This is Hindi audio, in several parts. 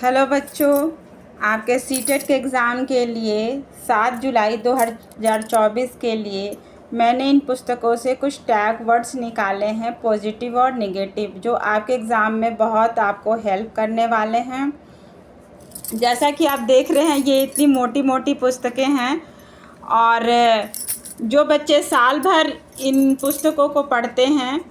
हेलो बच्चों, आपके सीटेट के एग्ज़ाम के लिए 7 जुलाई 2024 के लिए मैंने इन पुस्तकों से कुछ टैग वर्ड्स निकाले हैं, पॉजिटिव और नेगेटिव, जो आपके एग्ज़ाम में बहुत आपको हेल्प करने वाले हैं। जैसा कि आप देख रहे हैं, ये इतनी मोटी मोटी पुस्तकें हैं और जो बच्चे साल भर इन पुस्तकों को पढ़ते हैं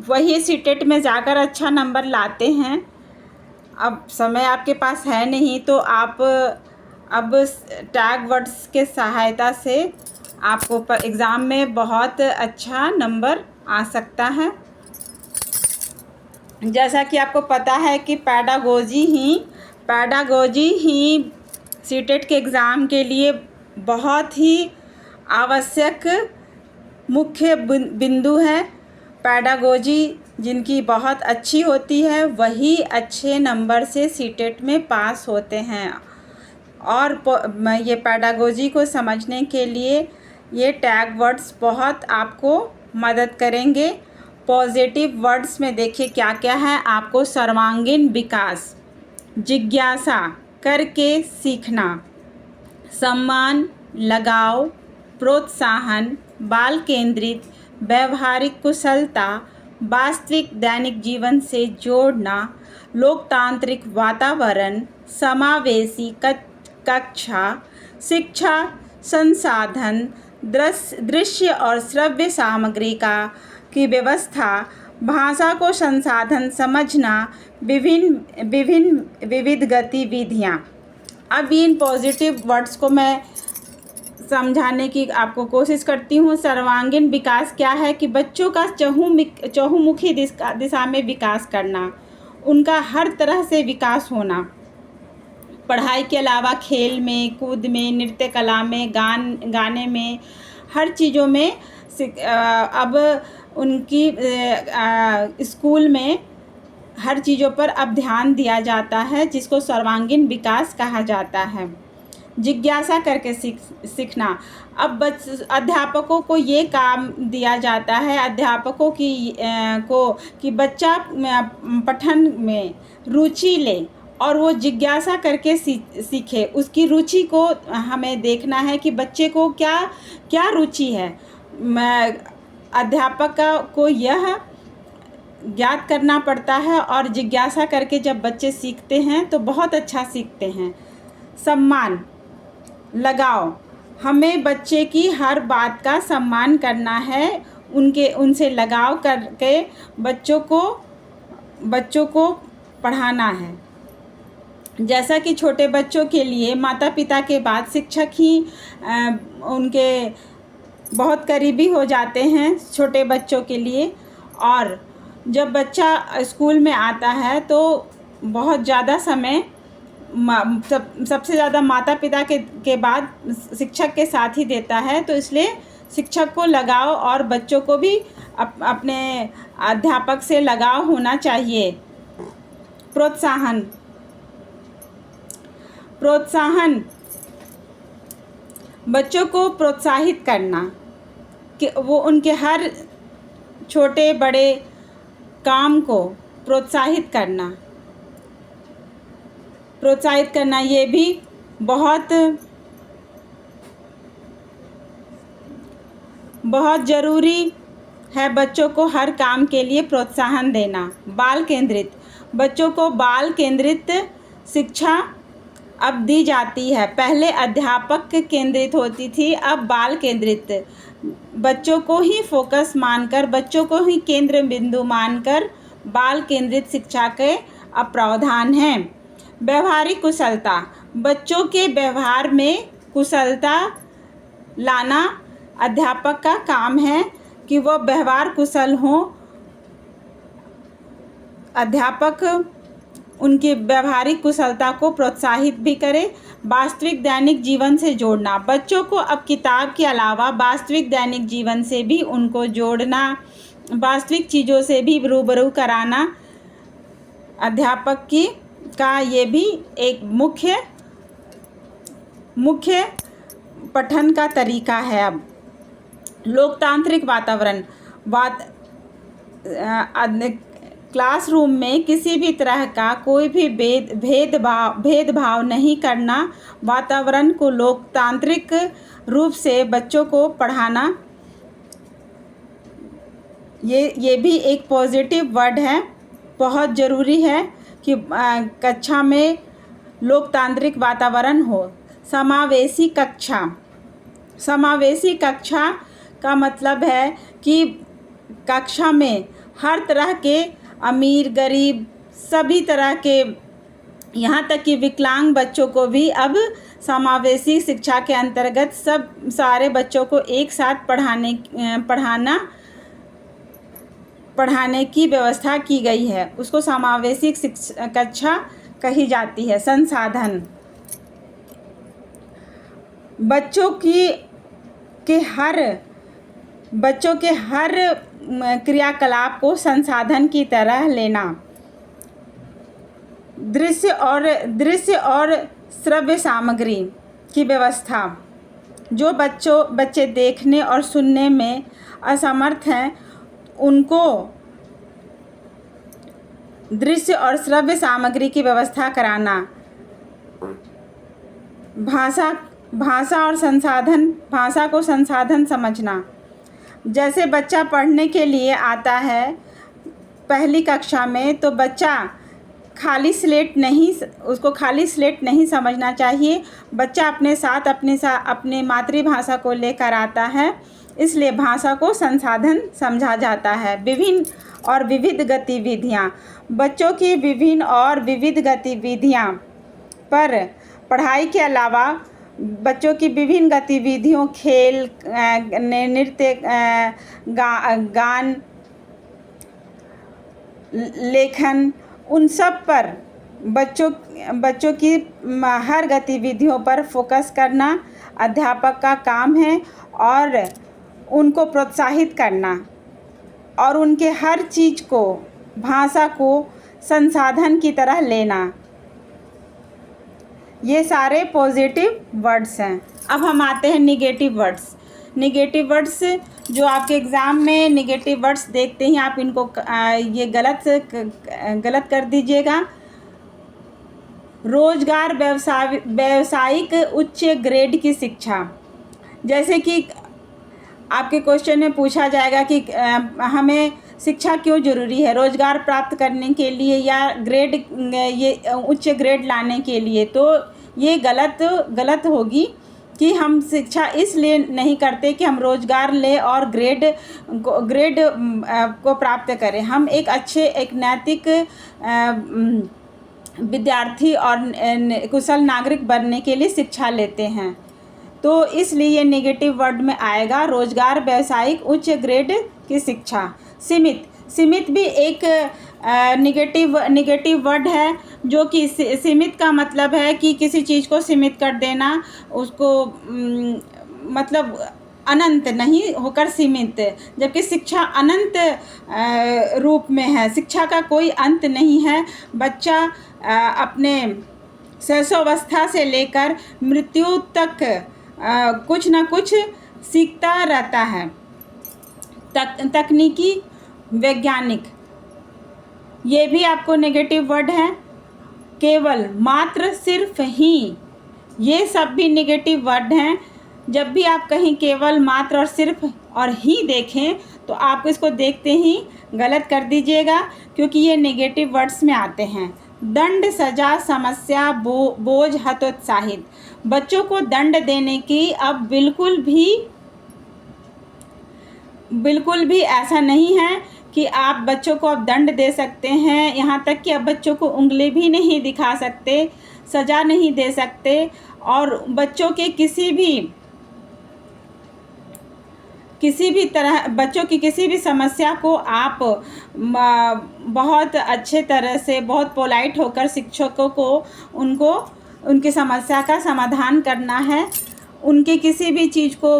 वही सीटेट में जाकर अच्छा नंबर लाते हैं। अब समय आपके पास है नहीं तो आप अब टैग वर्ड्स के सहायता से आपको एग्ज़ाम में बहुत अच्छा नंबर आ सकता है। जैसा कि आपको पता है कि पैडागोजी ही सीटेट के एग्ज़ाम के लिए बहुत ही आवश्यक मुख्य बिंदु है। पैडागोजी जिनकी बहुत अच्छी होती है वही अच्छे नंबर से सीटेट में पास होते हैं। और ये पैडागोजी को समझने के लिए ये टैग वर्ड्स बहुत आपको मदद करेंगे। पॉजिटिव वर्ड्स में देखिए क्या क्या है। आपको सर्वांगीण विकास, जिज्ञासा करके सीखना, सम्मान, लगाव, प्रोत्साहन, बाल केंद्रित, व्यवहारिक कुशलता, वास्तविक दैनिक जीवन से जोड़ना, लोकतांत्रिक वातावरण, समावेशी कक्षा, शिक्षा संसाधन, दृश्य और श्रव्य सामग्री की व्यवस्था, भाषा को संसाधन समझना, विविध गतिविधियाँ। अब इन पॉजिटिव वर्ड्स को मैं समझाने की आपको कोशिश करती हूँ। सर्वांगीण विकास क्या है कि बच्चों का चहुमुखी दिशा में विकास करना, उनका हर तरह से विकास होना, पढ़ाई के अलावा खेल में, कूद में, नृत्य कला में, गाने में, हर चीज़ों में अब उनकी स्कूल में हर चीज़ों पर अब ध्यान दिया जाता है, जिसको सर्वांगीण विकास कहा जाता है। जिज्ञासा करके सीखना, अब अध्यापकों को ये काम दिया जाता है, अध्यापकों कि बच्चा पठन में रुचि ले और वो जिज्ञासा करके सीखे। उसकी रुचि को हमें देखना है कि बच्चे को क्या रुचि है। अध्यापक को यह ज्ञात करना पड़ता है और जिज्ञासा करके जब बच्चे सीखते हैं तो बहुत अच्छा सीखते हैं। सम्मान, लगाव, हमें बच्चे की हर बात का सम्मान करना है, उनसे लगाव करके बच्चों को पढ़ाना है। जैसा कि छोटे बच्चों के लिए माता पिता के बाद शिक्षक ही उनके बहुत करीबी हो जाते हैं छोटे बच्चों के लिए। और जब बच्चा स्कूल में आता है तो बहुत ज़्यादा समय सबसे ज़्यादा माता पिता के बाद शिक्षक के साथ ही देता है, तो इसलिए शिक्षक को लगाव और बच्चों को भी अपने अध्यापक से लगाव होना चाहिए। प्रोत्साहन, बच्चों को प्रोत्साहित करना कि वो उनके हर छोटे बड़े काम को प्रोत्साहित करना ये भी बहुत ज़रूरी है। बच्चों को हर काम के लिए प्रोत्साहन देना। बाल केंद्रित, बच्चों को बाल केंद्रित शिक्षा अब दी जाती है। पहले अध्यापक केंद्रित होती थी, अब बाल केंद्रित, बच्चों को ही फोकस मानकर, बच्चों को ही केंद्र बिंदु मानकर बाल केंद्रित शिक्षा के अब प्रावधान हैं। व्यवहारिक कुशलता, बच्चों के व्यवहार में कुशलता लाना अध्यापक का काम है कि वो व्यवहार कुशल हों। अध्यापक उनकी व्यवहारिक कुशलता को प्रोत्साहित भी करे। वास्तविक दैनिक जीवन से जोड़ना, बच्चों को अब किताब के अलावा वास्तविक दैनिक जीवन से भी उनको जोड़ना, वास्तविक चीज़ों से भी रूबरू कराना अध्यापक का ये भी एक मुख्य पठन का तरीका है। अब लोकतांत्रिक वातावरण, क्लासरूम में किसी भी तरह का कोई भी भेदभाव नहीं करना, वातावरण को लोकतांत्रिक रूप से बच्चों को पढ़ाना, ये भी एक पॉजिटिव वर्ड है। बहुत ज़रूरी है कि कक्षा में लोकतांत्रिक वातावरण हो। समावेशी कक्षा, समावेशी कक्षा का मतलब है कि कक्षा में हर तरह के अमीर गरीब सभी तरह के, यहाँ तक कि विकलांग बच्चों को भी अब समावेशी शिक्षा के अंतर्गत सब सारे बच्चों को एक साथ पढ़ाने की व्यवस्था की गई है। उसको समावेशी कक्षा कही जाती है। संसाधन, बच्चों के हर क्रियाकलाप को संसाधन की तरह लेना। दृश्य और श्रव्य सामग्री की व्यवस्था, जो बच्चे देखने और सुनने में असमर्थ हैं उनको दृश्य और श्रव्य सामग्री की व्यवस्था कराना। भाषा को संसाधन समझना। जैसे बच्चा पढ़ने के लिए आता है पहली कक्षा में, तो बच्चा उसको खाली स्लेट नहीं समझना चाहिए। बच्चा अपने साथ अपने मातृभाषा को लेकर आता है, इसलिए भाषा को संसाधन समझा जाता है। विभिन्न और विविध गतिविधियाँ, बच्चों की विभिन्न और विविध गतिविधियाँ पर पढ़ाई के अलावा बच्चों की विभिन्न गतिविधियों, खेल, नृत्य, गान, लेखन, उन सब पर बच्चों की हर गतिविधियों पर फोकस करना अध्यापक का काम है, और उनको प्रोत्साहित करना और उनके हर चीज़ को, भाषा को संसाधन की तरह लेना। ये सारे पॉजिटिव वर्ड्स हैं। अब हम आते हैं निगेटिव वर्ड्स। निगेटिव वर्ड्स जो आपके एग्ज़ाम में निगेटिव वर्ड्स देखते ही आप इनको ये गलत कर दीजिएगा। रोजगार, व्यावसायिक उच्च ग्रेड की शिक्षा। जैसे कि आपके क्वेश्चन में पूछा जाएगा कि हमें शिक्षा क्यों ज़रूरी है, रोज़गार प्राप्त करने के लिए या ये उच्च ग्रेड लाने के लिए, तो ये गलत होगी कि हम शिक्षा इसलिए नहीं करते कि हम रोज़गार ले और ग्रेड को प्राप्त करें। हम एक नैतिक विद्यार्थी और कुशल नागरिक बनने के लिए शिक्षा लेते हैं, तो इसलिए ये नेगेटिव वर्ड में आएगा। रोज़गार, व्यावसायिक उच्च ग्रेड की शिक्षा। सीमित भी एक निगेटिव वर्ड है, जो कि सीमित का मतलब है कि किसी चीज़ को सीमित कर देना, उसको मतलब अनंत नहीं होकर सीमित, जबकि शिक्षा अनंत रूप में है। शिक्षा का कोई अंत नहीं है। बच्चा अपने शैशवावस्था से लेकर मृत्यु तक कुछ ना कुछ सीखता रहता है। तकनीकी, वैज्ञानिक, ये भी आपको नेगेटिव वर्ड है। केवल, मात्र, सिर्फ, ही, ये सब भी नेगेटिव वर्ड हैं। जब भी आप कहीं केवल, मात्र और सिर्फ और ही देखें तो आप इसको देखते ही गलत कर दीजिएगा, क्योंकि ये नेगेटिव वर्ड्स में आते हैं। दंड, सजा, समस्या, बोझ, हतोत्साहित। बच्चों को दंड देने की अब बिल्कुल भी ऐसा नहीं है कि आप बच्चों को अब दंड दे सकते हैं। यहाँ तक कि अब बच्चों को उंगली भी नहीं दिखा सकते, सज़ा नहीं दे सकते, और बच्चों के किसी भी तरह बच्चों की किसी भी समस्या को आप बहुत अच्छे तरह से, बहुत पोलाइट होकर शिक्षकों को उनकी समस्या का समाधान करना है। उनके किसी भी चीज़ को,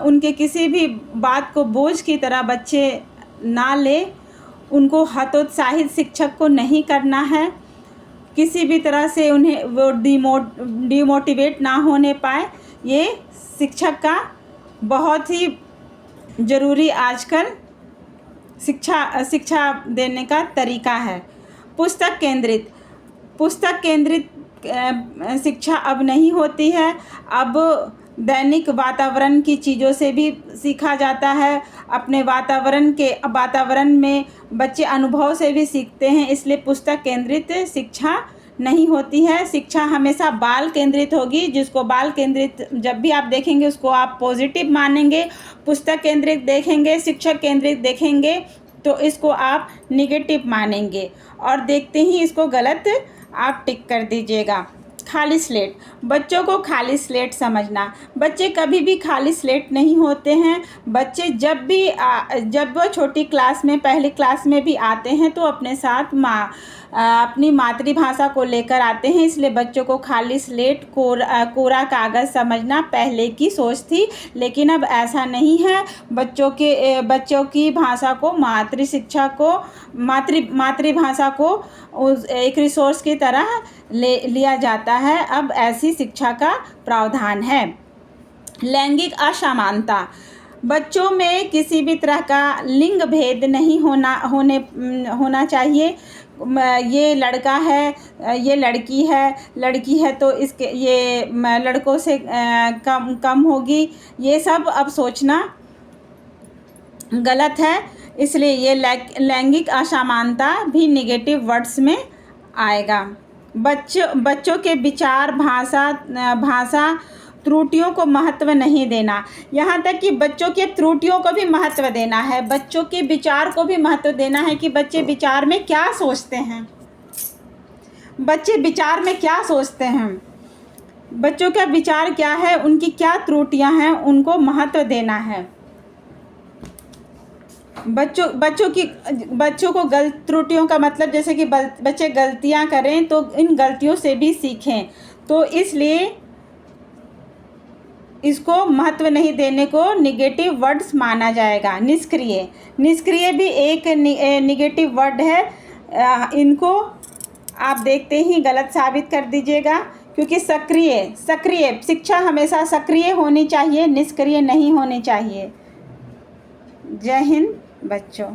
उनके किसी भी बात को बोझ की तरह बच्चे ना ले। उनको हतोत्साहित शिक्षक को नहीं करना है, किसी भी तरह से उन्हें वो डिमोटिवेट ना होने पाए। ये शिक्षक का बहुत ही ज़रूरी आजकल शिक्षा देने का तरीका है। पुस्तक केंद्रित शिक्षा अब नहीं होती है। अब दैनिक वातावरण की चीज़ों से भी सीखा जाता है। अपने वातावरण में बच्चे अनुभव से भी सीखते हैं, इसलिए पुस्तक केंद्रित शिक्षा नहीं होती है। शिक्षा हमेशा बाल केंद्रित होगी, जिसको बाल केंद्रित जब भी आप देखेंगे उसको आप पॉजिटिव मानेंगे। पुस्तक केंद्रित देखेंगे, शिक्षक केंद्रित देखेंगे तो इसको आप निगेटिव मानेंगे, और देखते ही इसको गलत आप टिक कर दीजिएगा। खाली स्लेट, बच्चों को खाली स्लेट समझना। बच्चे कभी भी खाली स्लेट नहीं होते हैं। बच्चे जब वो छोटी क्लास में, पहली क्लास में भी आते हैं तो अपने साथ अपनी मातृभाषा को लेकर आते हैं, इसलिए बच्चों को खाली स्लेट, कोरा कागज़ समझना पहले की सोच थी, लेकिन अब ऐसा नहीं है। बच्चों की भाषा को, मातृभाषा को एक रिसोर्स की तरह लिया जाता है। अब ऐसी शिक्षा का प्रावधान है। लैंगिक असमानता, बच्चों में किसी भी तरह का लिंग भेद नहीं होना चाहिए। ये लड़का है, ये लड़की है तो ये लड़कों से कम होगी, ये सब अब सोचना गलत है। इसलिए ये लैंगिक असमानता भी नेगेटिव वर्ड्स में आएगा। बच्चों के विचार, भाषा त्रुटियों को महत्व नहीं देना। यहाँ तक कि बच्चों के त्रुटियों को भी महत्व देना है, बच्चों के विचार को भी महत्व देना है कि बच्चे विचार में क्या सोचते हैं, बच्चे विचार में क्या सोचते हैं, बच्चों का विचार क्या है, उनकी क्या त्रुटियां हैं, उनको महत्व देना है। बच्चों को त्रुटियों का मतलब जैसे कि बच्चे गलतियां करें तो इन गलतियों से भी सीखें, तो इसलिए इसको महत्व नहीं देने को निगेटिव वर्ड्स माना जाएगा। निष्क्रिय भी एक निगेटिव वर्ड है। इनको आप देखते ही गलत साबित कर दीजिएगा, क्योंकि सक्रिय शिक्षा हमेशा सक्रिय होनी चाहिए, निष्क्रिय नहीं होनी चाहिए। जय हिंद बच्चों।